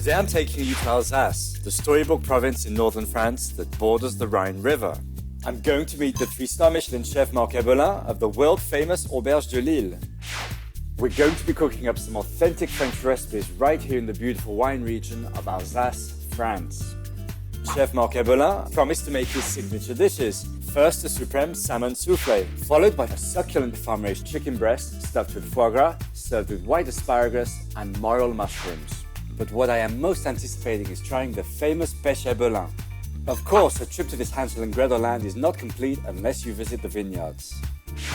Today I'm taking you to Alsace, the storybook province in northern France that borders the Rhine River. I'm going to meet the 3-star Michelin chef Marc Haeberlin of the world-famous Auberge de Lille. We're going to be cooking up some authentic French recipes right here in the beautiful wine region of Alsace, France. Chef Marc Haeberlin promised to make his signature dishes. First, a supreme salmon soufflé, followed by a succulent farm-raised chicken breast stuffed with foie gras, served with white asparagus and morel mushrooms. But what I am most anticipating is trying the famous pêche Haeberlin. Of course, a trip to this Hansel and Gretel land is not complete unless you visit the vineyards.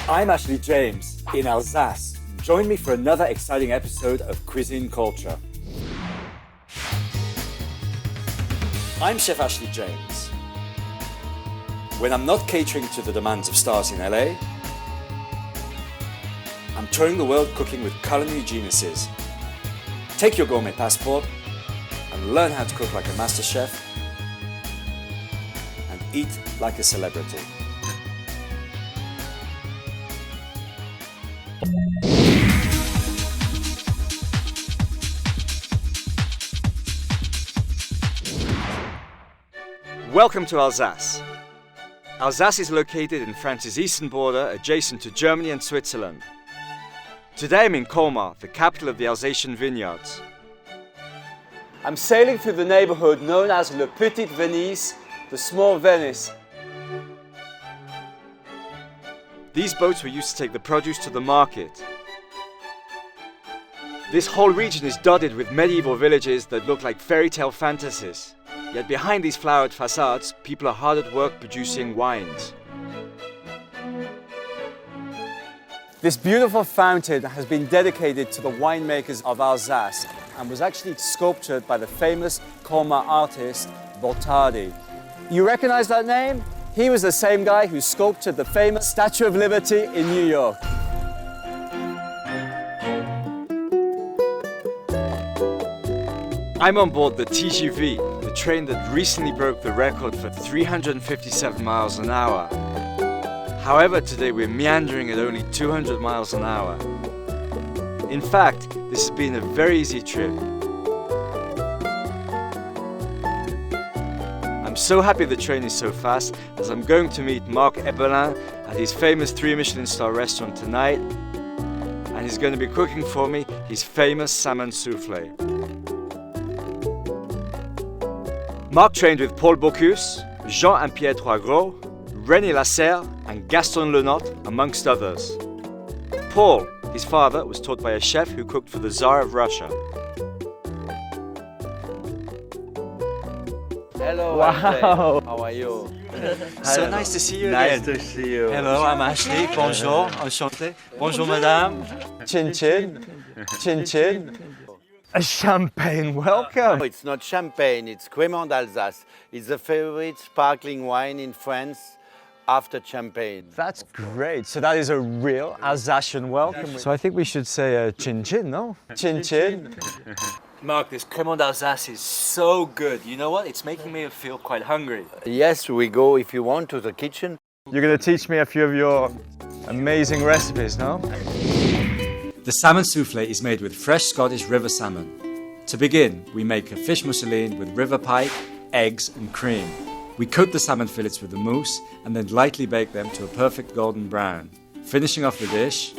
I'm Ashley James in Alsace. Join me for another exciting episode of Cuisine Culture. I'm Chef Ashley James. When I'm not catering to the demands of stars in LA, I'm touring the world cooking with culinary geniuses. Take your gourmet passport and learn how to cook like a master chef and eat like a celebrity. Welcome to Alsace. Alsace is located in France's eastern border, adjacent to Germany and Switzerland. Today I'm in Colmar, the capital of the Alsatian vineyards. I'm sailing through the neighborhood known as Le Petit Venise, the small Venice. These boats were used to take the produce to the market. This whole region is dotted with medieval villages that look like fairy tale fantasies. Yet behind these flowered facades, people are hard at work producing wines. This beautiful fountain has been dedicated to the winemakers of Alsace and was actually sculptured by the famous Colmar artist Botardi. You recognize that name? He was the same guy who sculptured the famous Statue of Liberty in New York. I'm on board the TGV, the train that recently broke the record for 357 miles an hour. However, today we're meandering at only 200 miles an hour. In fact, this has been a very easy trip. I'm so happy the train is so fast as I'm going to meet Marc Haeberlin at his famous 3 Michelin star restaurant tonight, and he's going to be cooking for me his famous salmon soufflé. Marc trained with Paul Bocuse, Jean and Pierre Troisgros, René Lasserre and Gaston Lenotte, amongst others. Paul, his father, was taught by a chef who cooked for the Tsar of Russia. Hello, wow. Ashley. How are you? So nice to see you Nice again. to see you. Hello, I'm Ashley. Bonjour, enchanté. Bonjour, madame. Chin chin, chin chin. A champagne welcome. No, it's not champagne, it's Crémant d'Alsace. It's the favorite sparkling wine in France after champagne. That's great. So that is a real Alsatian welcome. So I think we should say chin chin, no? Chin chin. Marc, this Crémant d'Alsace is so good. You know what? It's making me feel quite hungry. Yes, we go if you want to the kitchen. You're going to teach me a few of your amazing recipes, no? The salmon soufflé is made with fresh Scottish river salmon. To begin, we make a fish mousseline with river pike, eggs and cream. We coat the salmon fillets with the mousse and then lightly bake them to a perfect golden brown. Finishing off the dish,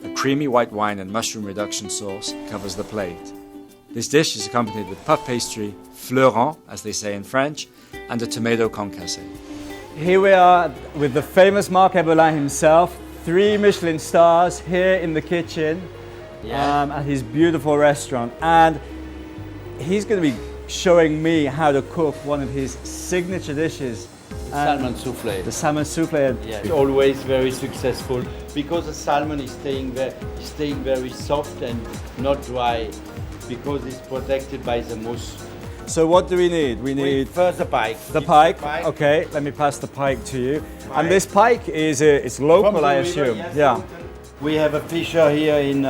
a creamy white wine and mushroom reduction sauce covers the plate. This dish is accompanied with puff pastry, fleurant, as they say in French, and a tomato concassé. Here we are with the famous Marc Haeberlin himself. 3 Michelin stars here in the kitchen at his beautiful restaurant. And he's going to be showing me how to cook one of his signature dishes. Salmon soufflé. The salmon soufflé. Yeah, it's always very successful because the salmon is staying very soft and not dry because it's protected by the mousse. So what do we need? We need First the pike. the pike. Okay, let me pass the pike to you. And this pike is it's local, I assume. Yes, Yeah. We have a fisher here in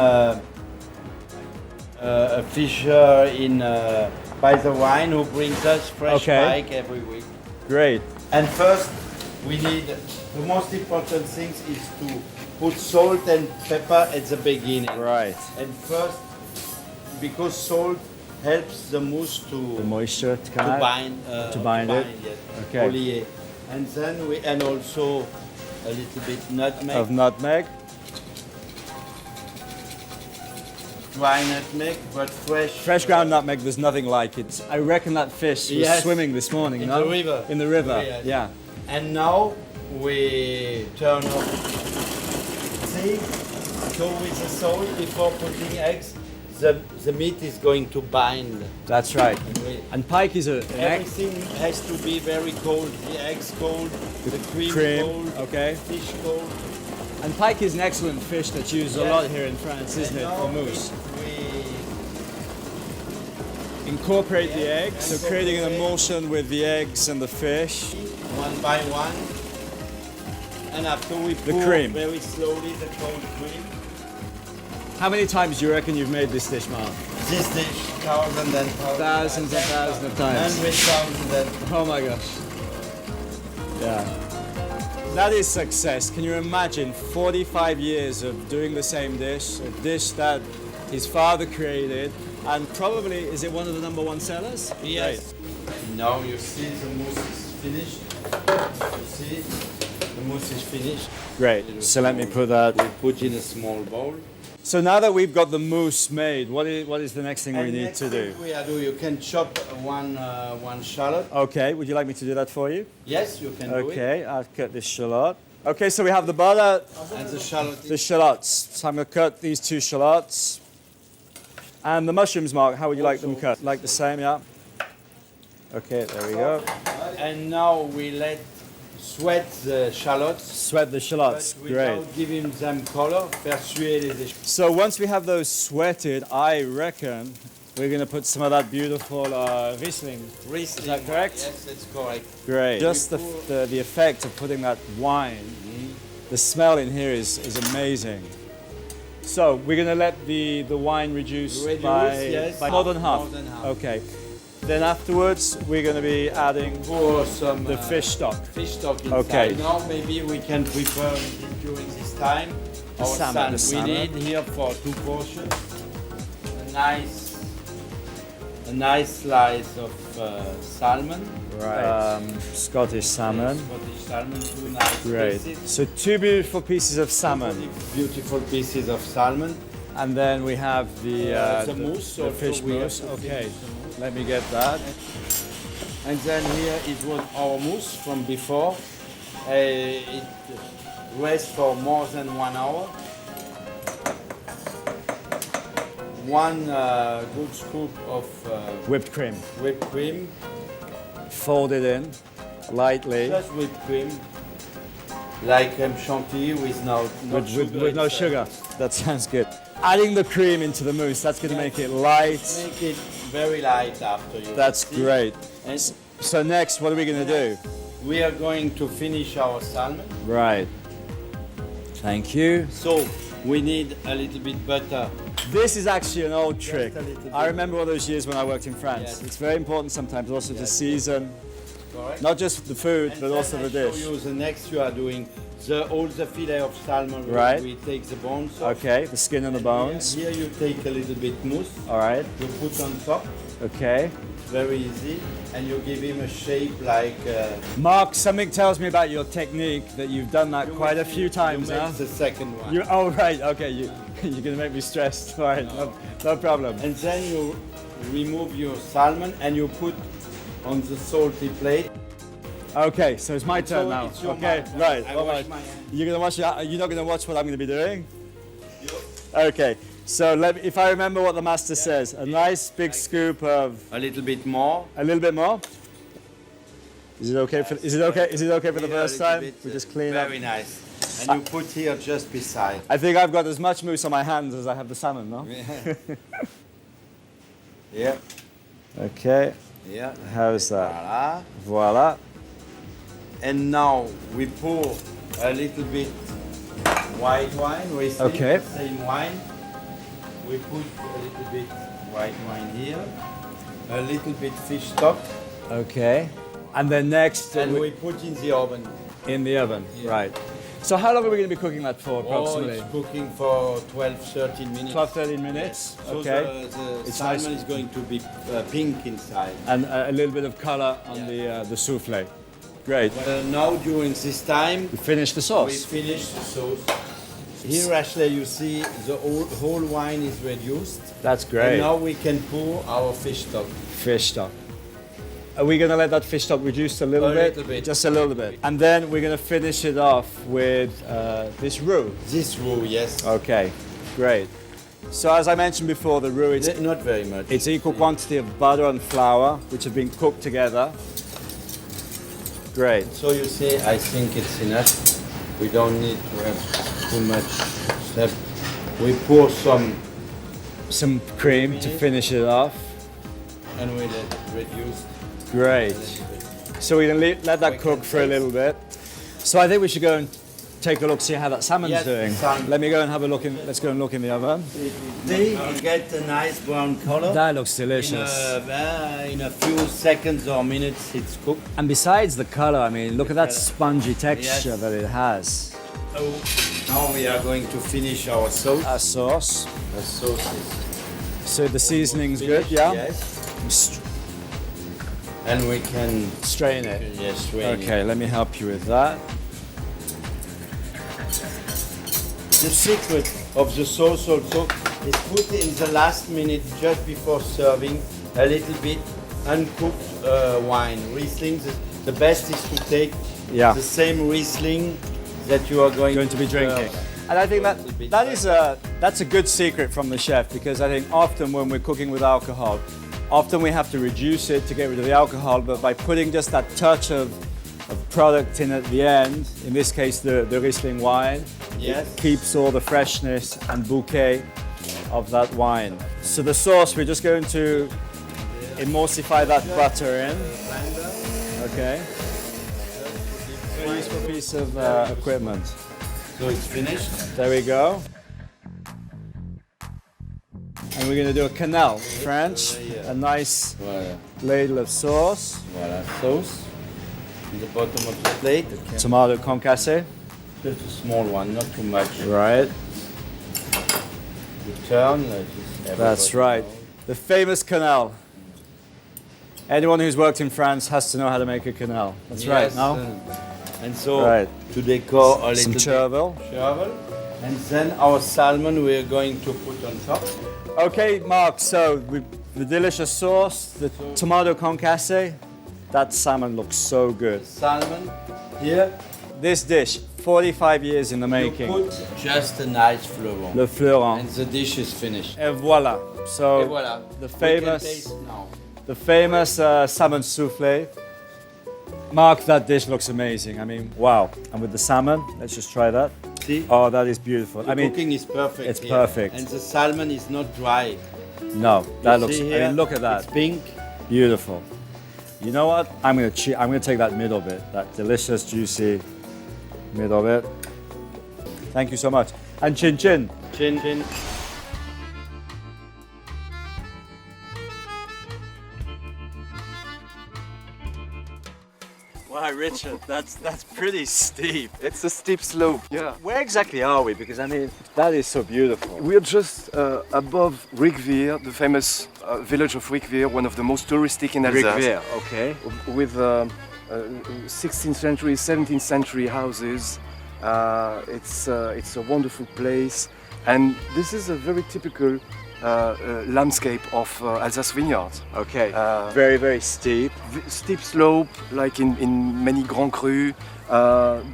by the wine who brings us fresh pike every week. Great. And first, we need the most important thing is to put salt and pepper at the beginning. Right. And first, because salt helps the mousse The to moisture to come out. bind. To bind it. Yes. Okay. Olivier. And then and also a little bit nutmeg. Of nutmeg. Dry nutmeg, but fresh. Fresh ground nutmeg, there's nothing like it. I reckon that fish was Yes. swimming this morning, In no? the river. In the river, Yes. yeah. And now we turn off. See, so with the salt before putting eggs, the meat is going to bind. That's right. We- And pike is an egg. Everything has to be very cold. The eggs cold, the cream cold, okay. fish cold. And pike is an excellent fish that's used a Yes. lot here in France, isn't And it, now for mousse? We Incorporate the Yes, eggs, so and creating an incorporate. emulsion with the eggs and the fish. one by one, and after we pour cream. very slowly the cold cream. How many times do you reckon you've made this dish, Marc? This dish, thousands and Thousands and thousands of times. 100,000 and Oh my gosh. Yeah. That is success. Can you imagine 45 years of doing the same dish, a dish that his father created, and probably, is it one of the #1 sellers? yes. Now you see the mousse is finished. You see, the mousse is finished. Great. Great. So let me put that. We put in a small bowl. So now that we've got the mousse made, what is the next thing we And need next to do? thing we are do, you can chop one shallot. Okay, would you like me to do that for you? Yes, you can do it. Okay, I'll cut this shallot. Okay, so we have the butter, And the shallot the shallots. So I'm going to cut these 2 shallots. And the mushrooms, Marc, how would you like them cut? Like the same, yeah? Okay, there we go. And now we let sweat the shallots. Sweat the shallots, But great. without giving them color, faire suer les So once we have those sweated, I reckon we're going to put some of that beautiful Riesling. Is that correct? Yes, that's correct. Great. Just the effect of putting that wine, the smell in here is amazing. So we're going to let the wine reduce, Yes, by more than half. More than half. Okay. Then afterwards, we're going to be adding Pour some the fish stock. Fish stock inside. Okay. Now maybe we can prepare it during this time. The salmon, the salmon. We need here for 2 portions a nice slice of salmon. Right. Scottish salmon. Scottish salmon, 2 nice Great. pieces. So 2 beautiful pieces of salmon. Beautiful pieces of salmon. And then we have the mousse, the also fish we have mousse. to Okay. finish the mousse. Let me get that. And then here it was our mousse from before. It rests for more than 1 hour. 1 good scoop of Whipped cream. whipped cream, Fold it in lightly. just whipped cream, like chantilly with no sugar. With no inside. sugar. That sounds good. Adding the cream into the mousse, that's going to make it light. Make it very light after you. That's see. great. And So next, what are we going to do? we are going to finish our salmon. Right. Thank you. So we need a little bit butter. This is actually an old trick. a little bit. I remember all those years when I worked in France. Yes. It's very important sometimes also to season, Correct? not just the food, And but then also I the show dish. you the next you are doing all the fillet of salmon. Right. We take the bones off. Okay, the skin and the bones. Here you take a little bit mousse. All right. You put on top. Okay. Very easy. And you give him a shape like. Marc, something tells me about your technique that you've done that quite a few times, you huh? make the second one. Oh, right. Okay. You're going to make me stressed. All right. No problem. And then you remove your salmon and you put on the salty plate. Okay, so it's my turn So now. it's your Okay, mark. right. I all wash right. my hand. You're gonna watch. You're not gonna watch what I'm gonna be doing. Okay. So if I remember what the master says, a nice big scoop of A little bit more. a little bit more. Is it okay? Is it okay? Is it okay for the Here a first little time? bit, We just clean up. Very nice. And you put here just beside. I think I've got as much mousse on my hands as I have the salmon, no? Yeah. Okay. Yeah. How's that? Voila. Voila. And now we pour a little bit white wine. We see Okay. the same wine. We put a little bit white wine here. A little bit fish stock. Okay. And then next And we put in the oven. in the oven. Yeah. Right. So how long are we going to be cooking that for, Oh, approximately? it's cooking for 12, 13 minutes. 12, 13 minutes? So Okay. the It's salmon nice. is going to be pink inside. And a little bit of color on the souffle. Great. Now during this time, We finished the we sauce. finish the sauce. Here actually you see the whole wine is reduced. That's And great. now we can pour our fish stock. Fish stock. Are we going to let that fish stock reduce a little A bit? little bit. Just a little bit. And then we're going to finish it off with this roux. This roux, yes. Okay, great. So as I mentioned before, the roux, Not very much. it's equal quantity of butter and flour, which have been cooked together. Great. So you see, I think it's enough. We don't need to have too much step. We pour Some cream to finish it off. and we let it reduce. Great. So we're going to let that We cook can for a taste. little bit. So I think we should go and take a look, see how that salmon's Yes, doing. salmon. Let me go and have a look let's go and look in the oven. They get a nice brown color. That looks delicious. In a few seconds or minutes, it's cooked. And besides the color, I mean, look at that spongy texture Yes. that it has. So now we are going to finish our sauce. Our sauce. The sauce is So the seasoning's good, finished, yeah? Yes. And we can Strain it. strain Okay, let me help you with that. The secret of the sauce also is put in the last minute just before serving a little bit uncooked wine. Riesling, the best is to take Yeah. the same Riesling that you are going To be drinking. And I think that's a good secret from the chef, because I think often when we're cooking with alcohol, often we have to reduce it to get rid of the alcohol, but by putting just that touch of product in at the end, in this case the Riesling wine, Yes. it keeps all the freshness and bouquet of that wine. So the sauce, we're just going to emulsify that butter in. Okay. Very useful piece of equipment. So it's finished. There we go. And we're going to do a canal, French, a nice Voilà. ladle of sauce, Voilà, sauce. In the bottom of the plate. tomato concassé, Just a small one, not too much. right? You turn like this. That's right. The famous canal. Anyone who's worked in France has to know how to make a canal. That's right, no? And so Right. to decor a Some little chervil. bit chervil. And then our salmon we're going to put on top. Okay, Mark, so with the delicious sauce, the tomato concassé, that salmon looks so good. Salmon here. This dish, 45 years in the You making. put just a nice fleuron. Le fleuron. And the dish is finished. Et voilà. So Et voilà. the We can famous, taste now. the famous salmon soufflé. Mark, that dish looks amazing. I mean, wow. And with the salmon, let's just try that. See? Oh, that is beautiful. The I mean, cooking is perfect. it's here. perfect. And the salmon is not dry. no, that You looks. see I here? mean, look at that. It's pink. Beautiful. You know what? I'm gonna take that middle bit, that delicious, juicy middle bit. Thank you so much. And chin chin. Chin chin. Wow, Richard, that's pretty steep. It's a steep slope, yeah. Where exactly are we? Because I mean, that is so beautiful. We're just above Riquewihr, the famous village of Riquewihr, one of the most touristic in Alsace. Riquewihr, okay. With 16th century, 17th century houses. It's a wonderful place. And this is a very typical landscape of Alsace vineyards. Okay. Very, very steep. Steep slope, like in many Grands Crus.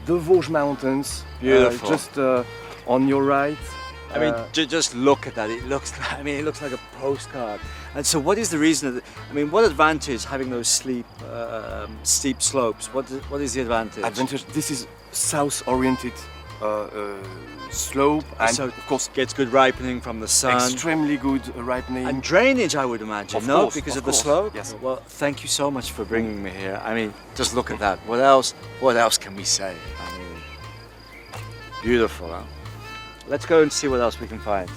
The Vosges Mountains, Beautiful. just on your right. I mean, just look at that. It looks. I mean, it looks like a postcard. And so, what is the reason? I mean, what advantage having those steep slopes? What is the advantage? This is south-oriented slope, and So of course, gets good ripening from the sun. extremely good ripening. And drainage, I would imagine, Of no? course, Because of of the course, slope? yes. Well, thank you so much for bringing me here. I mean, just look at that. What else can we say? I mean, beautiful, huh? Let's go and see what else we can find.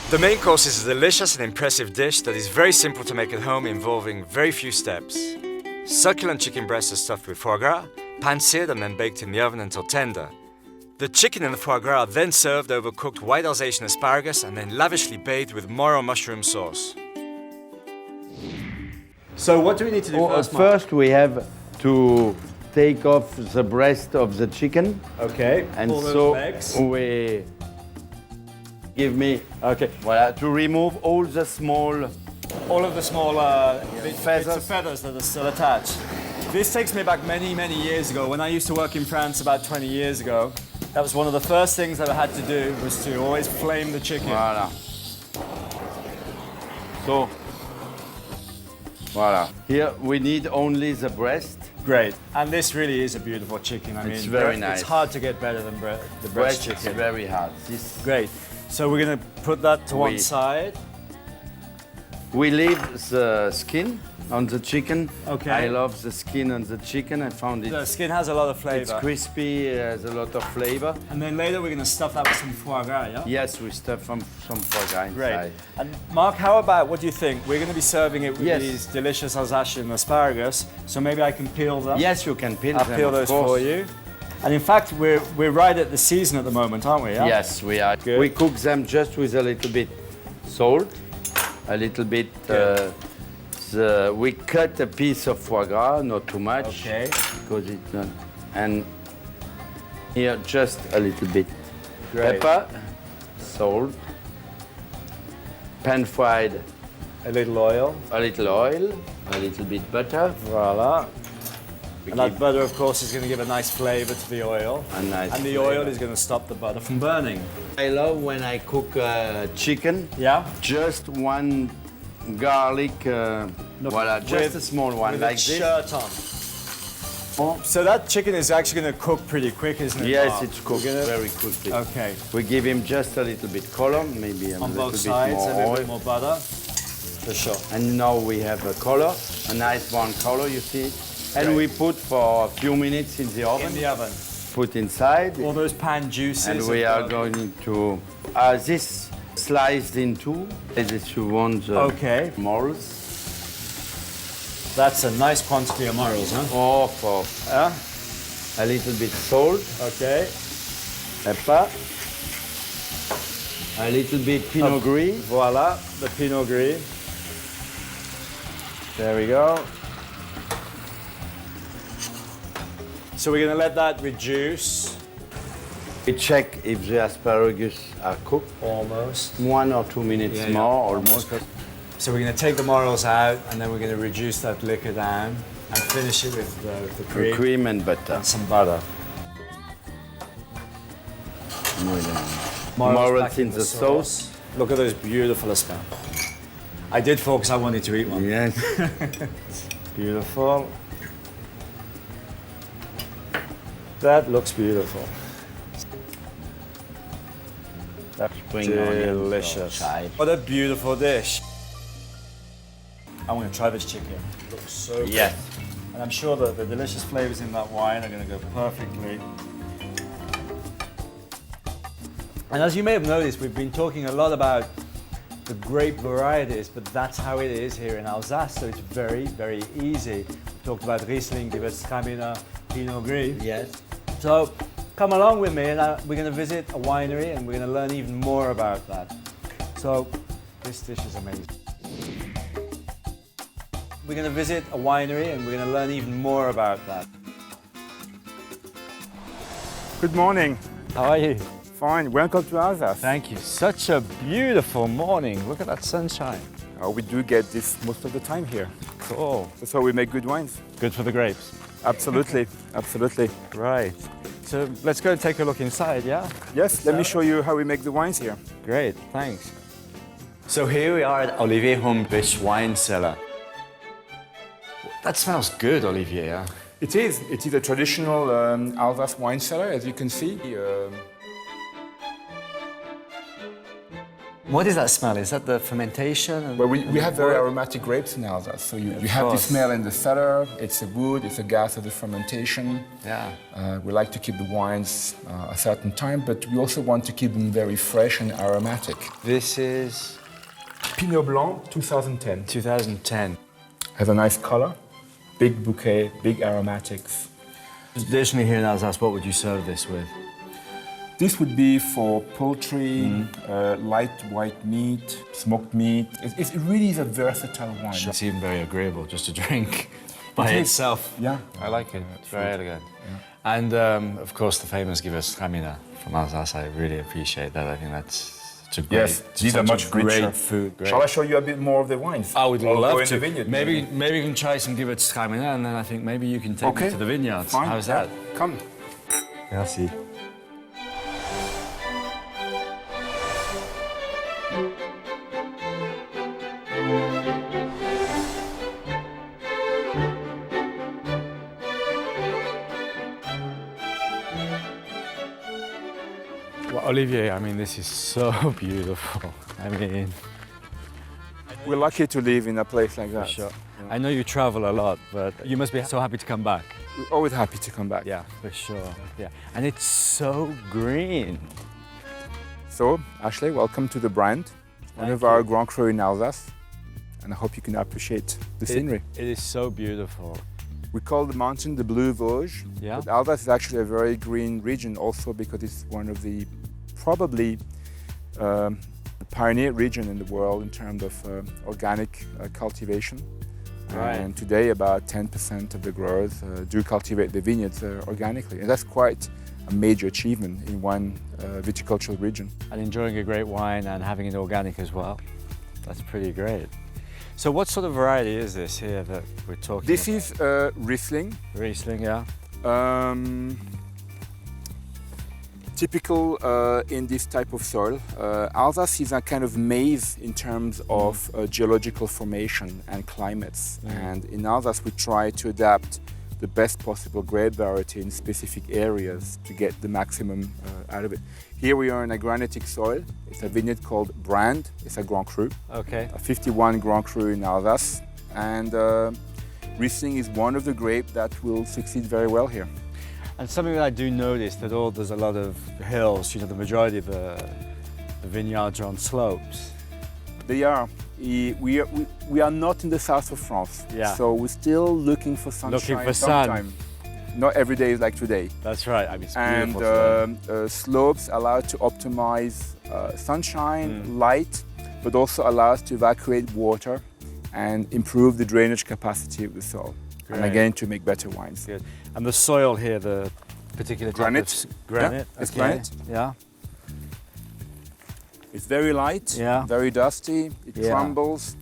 The main course is a delicious and impressive dish that is very simple to make at home, involving very few steps. Succulent chicken breasts are stuffed with foie gras, pan-seared and then baked in the oven until tender. The chicken and the foie gras are then served over cooked white Alsatian asparagus and then lavishly bathed with Moro mushroom sauce. So what do we need to do first, Marc? First, we have to take off the breast of the chicken. Okay, And pull those so legs. we give me Okay, voilà, to remove all the small. all of the small bits of feathers that are still attached. This takes me back many, many years ago. When I used to work in France about 20 years ago, that was one of the first things that I had to do, was to always flame the chicken. Voilà. So, voilà. Here we need only the breast. Great. And this really is a beautiful chicken. I It's mean, very nice. It's hard to get better than the breast Breast is chicken. very hard. This, Great. So we're going to put that to one We- side. we leave the skin on the chicken. Okay. I love the skin on the chicken. I found it. The skin has a lot of flavor. It's crispy, has a lot of flavor. And then later we're going to stuff that with some foie gras, yeah? Yes, we stuff some foie gras Great. inside. And Marc, how about, what do you think? We're going to be serving it with Yes. these delicious Alsatian asparagus, so maybe I can peel them. Yes, you can peel I'll them, peel of those course. for you. And in fact, we're right at the season at the moment, aren't we? Yeah? Yes, we are. Good. We cook them just with a little bit salt, a little bit. We cut a piece of foie gras, not too much, Okay. because it's not. And here just a little bit Great. pepper, salt, pan fried, A little oil. a little oil, a little bit butter. Voila. We And that give butter, of course, is going to give a nice flavor to the oil. a nice And the flavor. oil is going to stop the butter from burning. I love when I cook chicken. Yeah? Just one garlic, voila, just with- a small one With like its this. shirt on. So that chicken is actually going to cook pretty quick, isn't it? Yes, Marc? it's cooked We're gonna- very quickly. Okay. We give him just a little bit color, maybe a On little both bit sides, more a little oil. bit more butter. For sure. And now we have a color, a nice brown color, you see. And Great. we put for a few minutes in the oven. In the oven. Put inside. All those pan juices. And we have are gone- going to this sliced in two. If you want the Okay. morels. That's a nice quantity of morels, huh? Or for Yeah. a little bit salt, Okay. pepper, a little bit Pinot Gris. Voila, the Pinot Gris. There we go. So we're going to let that reduce. We check if the asparagus are cooked. Almost. 1 or 2 minutes Yeah, yeah. more, almost. So we're going to take the morels out and then we're going to reduce that liquor down and finish it with the cream, Cream and butter. and some butter. Morels back in the sauce. Look at those beautiful asparagus. I did, folks. I wanted to eat one. Yes. Beautiful. That looks beautiful. Spring onions or Delicious. chive. What a beautiful dish. I'm going to try this chicken. It looks so good. Yes. And I'm sure that the delicious flavors in that wine are going to go perfectly. And as you may have noticed, we've been talking a lot about the grape varieties, but that's how it is here in Alsace, so it's very, very easy. We talked about Riesling, Gewürztraminer, Pinot Gris. Yes. So come along with me and we're going to visit a winery and we're going to learn even more about that. So this dish is amazing. We're going to visit a winery and we're going to learn even more about that. Good morning. How are you? Fine. Welcome to Alsace. Thank you. Such a beautiful morning. Look at that sunshine. We do get this most of the time here. Cool. That's how we make good wines. Good for the grapes. Absolutely. Absolutely. Right. So let's go take a look inside, yeah? Yes, let me show you how we make the wines here. Great, thanks. So here we are at Olivier Humbrecht wine cellar. That smells good, Olivier. Yeah? It is. It is a traditional Alsace wine cellar, as you can see. What is that smell? Is that the fermentation? Well, we have very aromatic grapes in Alsace, so you have the smell in the cellar. It's a wood, it's a gas of the fermentation. Yeah. We like to keep the wines a certain time, but we also want to keep them very fresh and aromatic. This is Pinot Blanc, 2010. 2010. Has a nice color, big bouquet, big aromatics. Traditionally here in Alsace, what would you serve this with? This would be for poultry, light white meat, smoked meat. It really is a versatile wine. It's even very agreeable just to drink by itself. Yeah. I like it. It's very elegant. Yeah. And of course, the famous Gewürztraminer from Alsace. I really appreciate that. I think that's such a great. Yes, these are much richer. Great food. Great. Shall I show you a bit more of the wines? I would love go in to. the vineyard. Maybe you can try some Gewürztraminer, and then I think maybe you can take me to the vineyards. Fine. How's that? Come. Merci. Well, Olivier, I mean, this is so beautiful. I mean, We're lucky to live in a place like that. sure. Yeah. I know you travel a lot, but you must be so happy to come back. We're always happy to come back. Yeah, for sure. Yeah, and it's so green. So, Ashley, welcome to the brand. One of our Grand Cru in Alsace. And I hope you can appreciate the scenery. It is so beautiful. We call the mountain the Blue Vosges. Yeah. But Alsace is actually a very green region also because it's one of the probably the pioneer region in the world in terms of organic cultivation. Right. And today about 10% of the growers do cultivate the vineyards organically. And that's quite a major achievement in one viticultural region. And enjoying a great wine and having it organic as well. That's pretty great. So what sort of variety is this here that we're talking This about? is Riesling. Riesling, yeah. Typical in this type of soil. Alsace is a kind of maze in terms of geological formation and climates. And in Alsace we try to adapt the best possible grape variety in specific areas to get the maximum out of it. Here we are in a granitic soil. It's a vineyard called Brand. It's a Grand Cru. Okay. A 51 Grand Cru in Alsace. And Riesling is one of the grapes that will succeed very well here. And something that I do notice that there's a lot of hills. You know, the majority of the vineyards are on slopes. They are. We are not in the south of France. Yeah. So we're still looking for sunshine. Looking for sun. sometime. Not every day is like today. That's right. I mean, it's And beautiful today. slopes allow to optimize sunshine, light, but also allow us to evacuate water and improve the drainage capacity of the soil. And Great. again, to make better wines. Good. And the soil here, the particular type Granite. of granite. Yeah, it's okay. granite. Yeah. It's very light, Yeah. very dusty, it Yeah. crumbles.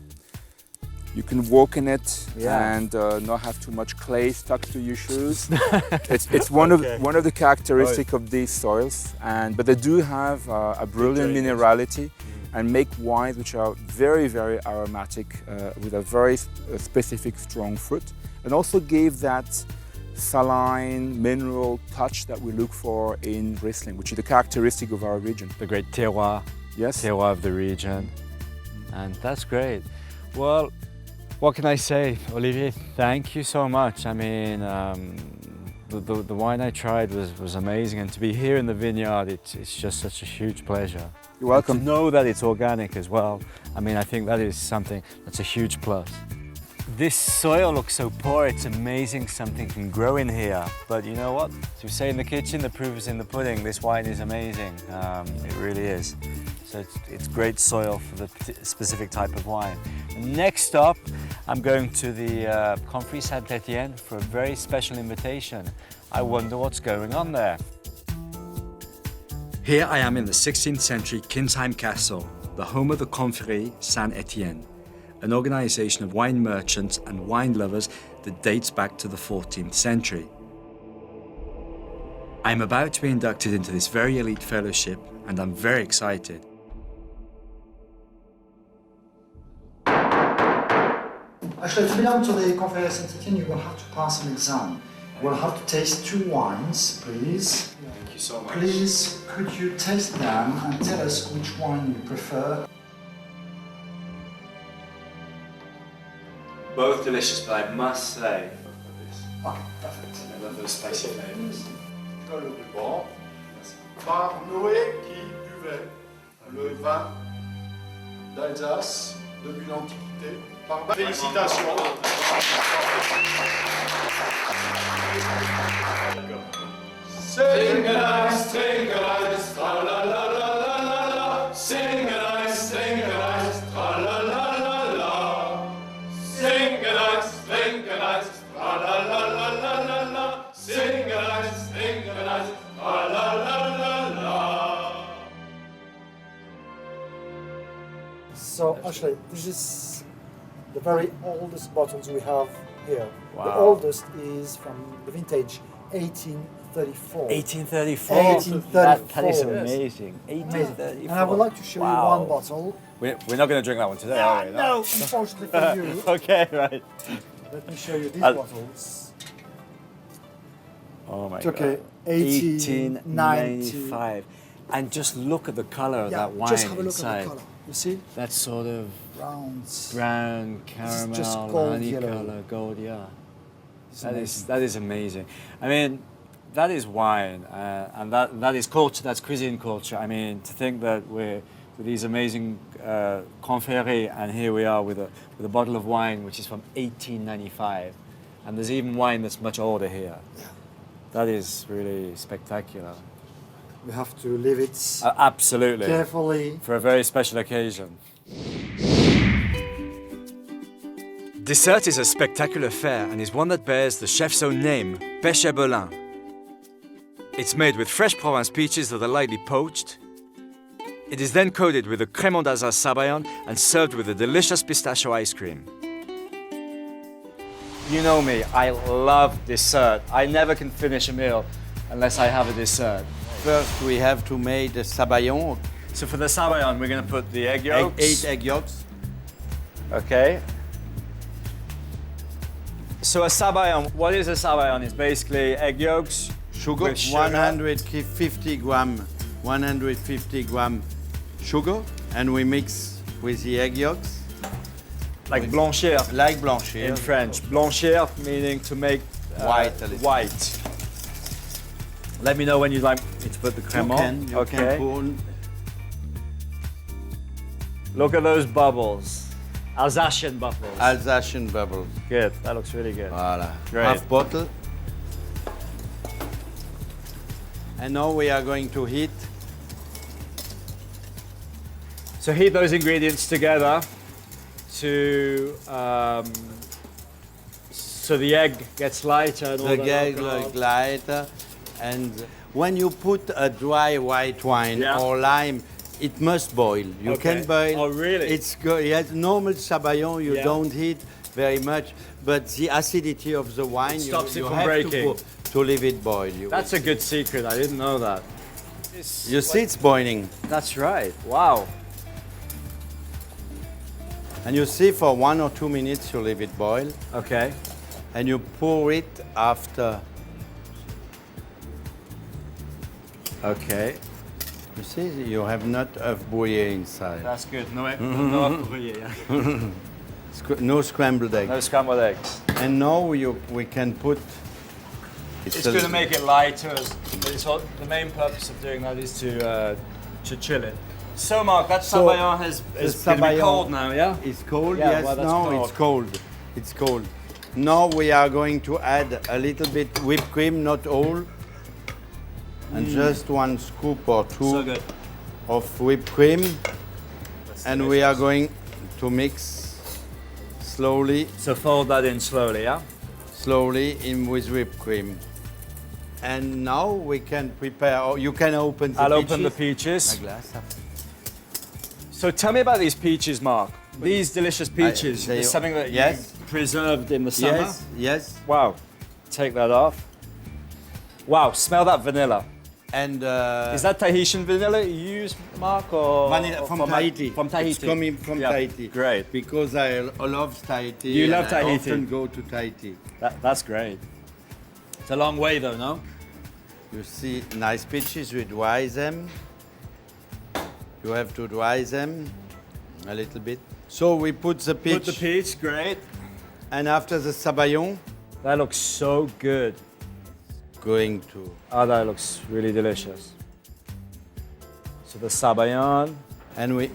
You can walk in it Yeah. and not have too much clay stuck to your shoes. it's one of the characteristics of these soils, but they do have a brilliant minerality and make wines which are very, very aromatic with a very specific strong fruit, and also gave that saline mineral touch that we look for in Riesling, which is the characteristic of our region. The great terroir. Yes. Terroir of the region. And that's great. Well, what can I say, Olivier? Thank you so much. I mean, the wine I tried was amazing, and to be here in the vineyard, it's just such a huge pleasure. You're welcome. And to know that it's organic as well. I mean, I think that is something that's a huge plus. This soil looks so poor, it's amazing something can grow in here. But you know what? As we say in the kitchen, the proof is in the pudding. This wine is amazing. It really is. So it's great soil for the specific type of wine. Next up, I'm going to the Confrérie Saint-Étienne for a very special invitation. I wonder what's going on there. Here I am in the 16th century Kinsheim Castle, the home of the Confrérie Saint-Étienne, an organization of wine merchants and wine lovers that dates back to the 14th century. I'm about to be inducted into this very elite fellowship, and I'm very excited. Actually, to belong to the Confrérie Saint-Étienne, you will have to pass an exam. You will have to taste 2 wines, please. Thank you so much. Please, could you taste them and tell us which one you prefer? Both delicious, but I must say, Okay, perfect. I love those spicy flavors. Dans le ruban, par Noé qui buvait le vin d'Alsace depuis l'Antiquité. Félicitations. Sing Eis, trink Eis, tra la la la la la la. Sing Eis, trink Eis, tra la la la la. Sing Eis, trink Eis, tra la la la la la la. Sing Eis, trink Eis, tra la la la la. So actually, this is the very oldest bottles we have here. The Wow. oldest is from the vintage 1834. 1834. 1834. That is amazing. Amazing. 1834. And I would like to show you one bottle. We're not going to drink that one today, are we? No, unfortunately for you. Okay, right. Let me show you these I'll- bottles. Oh my Okay, god. 1895. And just look at the color of Yeah, that wine just have a look inside. at the color. You see? That sort of Rounds. brown is caramel, just gold honey yellow. color, gold, yeah. It's That amazing. is amazing. I mean, that is wine, and that is culture. That's cuisine culture. I mean, to think that we're with these amazing confréries, and here we are with a bottle of wine which is from 1895, and there's even wine that's much older here. That is really spectacular. We have to leave it Absolutely, carefully. for a very special occasion. Dessert is a spectacular fare and is one that bears the chef's own name, Marc Haeberlin. It's made with fresh Provence peaches that are lightly poached. It is then coated with a crémant d'Alsace sabayon and served with a delicious pistachio ice cream. You know me, I love dessert. I never can finish a meal unless I have a dessert. First, we have to make the sabayon. So for the sabayon, we're going to put the egg yolks. 8 egg yolks. Okay. So a sabayon, what is a sabayon? It's basically egg yolks, Sugar, with sugar. 150 gram sugar, and we mix with the egg yolks like blanchir like blanchir. in French. Blanchir meaning to make White a little. white. Let me know when you'd like me to put the crémant. You can put Look at those bubbles. Alsatian bubbles. Alsatian bubbles. Good. That looks really good. Voilà. Great. Half bottle. And now we are going to heat. So heat those ingredients together to so the egg gets lighter and all The that egg alcohol. like lighter. And when you put a dry white wine Yeah. or lime, it must boil. You Okay. can boil. Oh, really? It's good. Yes, normal sabayon you Yeah. don't heat very much, but the acidity of the wine stops it you from have breaking. to leave it boil. That's a good secret. I didn't know that. You see, it's boiling, That's right. Wow. and you see for 1 or 2 minutes you leave it boil, Okay. and you pour it after. Okay. You see, you have not œuf brouillé inside. That's good. No, No scrambled egg. no scrambled eggs. And now we can put. It's going to make it lighter. But it's all, the main purpose of doing that is to chill it. So, Marc, that So, sabayon is going to be sabayon cold now, yeah? It's cold, Yeah, yes. well, that's No, cold. it's cold. It's cold. Now we are going to add a little bit whipped cream, not all, and just 1 scoop or 2 So good. of whipped cream, and we are going to mix slowly, So fold that in slowly, yeah? in with whipped cream. And now we can prepare. Or you can open the I'll peaches. open the peaches. La glace. So tell me about these peaches, Marc. These delicious peaches. they- Is something that yes. you preserved in the summer? Yes, yes. Wow. Take that off. Wow, smell that vanilla. And Is that Tahitian vanilla you use, Marc, or vanilla or from from Tahiti? From Tahiti. It's coming from Yeah, Tahiti. Great. Because I love Tahiti. You and love I Tahiti. often go to Tahiti. That's great. It's a long way though, no? You see nice peaches, we dry them. You have to dry them a little bit. So we put the peach. Put the peach, great. And after the sabayon, That looks so good. going to Oh, that looks really delicious. So the sabayon, and we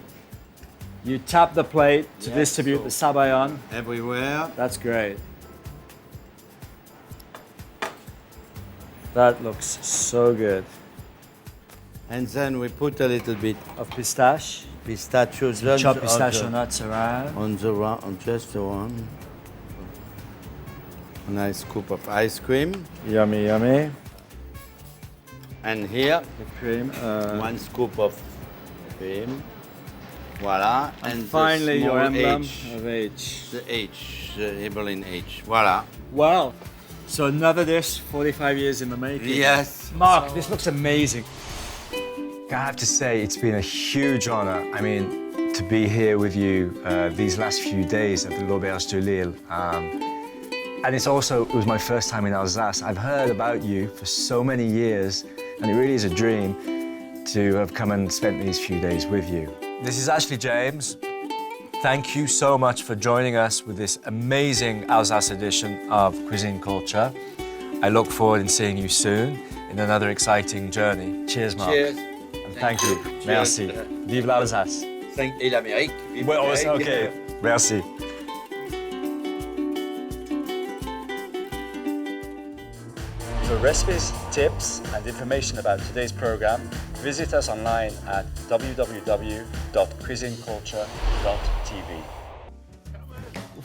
you tap the plate to Yes, distribute so- the sabayon. everywhere. That's great. That looks so good. And then we put a little bit Of pistache, pistachio, chopped pistachio nuts around. on just the one. A nice scoop of ice cream. Yummy, yummy. And here, The cream. 1 scoop of cream. Voila. And the finally, your small emblem H. of H. The H, the Haeberlin H. Voila. Wow. So another dish, 45 years in the making. Yes. Marc, this looks amazing. I have to say, it's been a huge honor. I mean, to be here with you these last few days at the Auberge de Lille. And it was my first time in Alsace. I've heard about you for so many years, and it really is a dream to have come and spent these few days with you. This is Ashley James. Thank you so much for joining us with this amazing Alsace edition of Cuisine Culture. I look forward in seeing you soon in another exciting journey. Cheers, Marc. Cheers. And thank you. Merci. Vive l'Alsace. Et l'Amérique. Vive Ouais, l'Amérique. OK. Merci. For recipes, tips, and information about today's program, visit us online at www.cuisineculture.tv.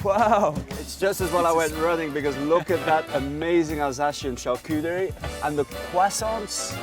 Wow, it's just as well I went running because look at that amazing Alsatian charcuterie and the croissants.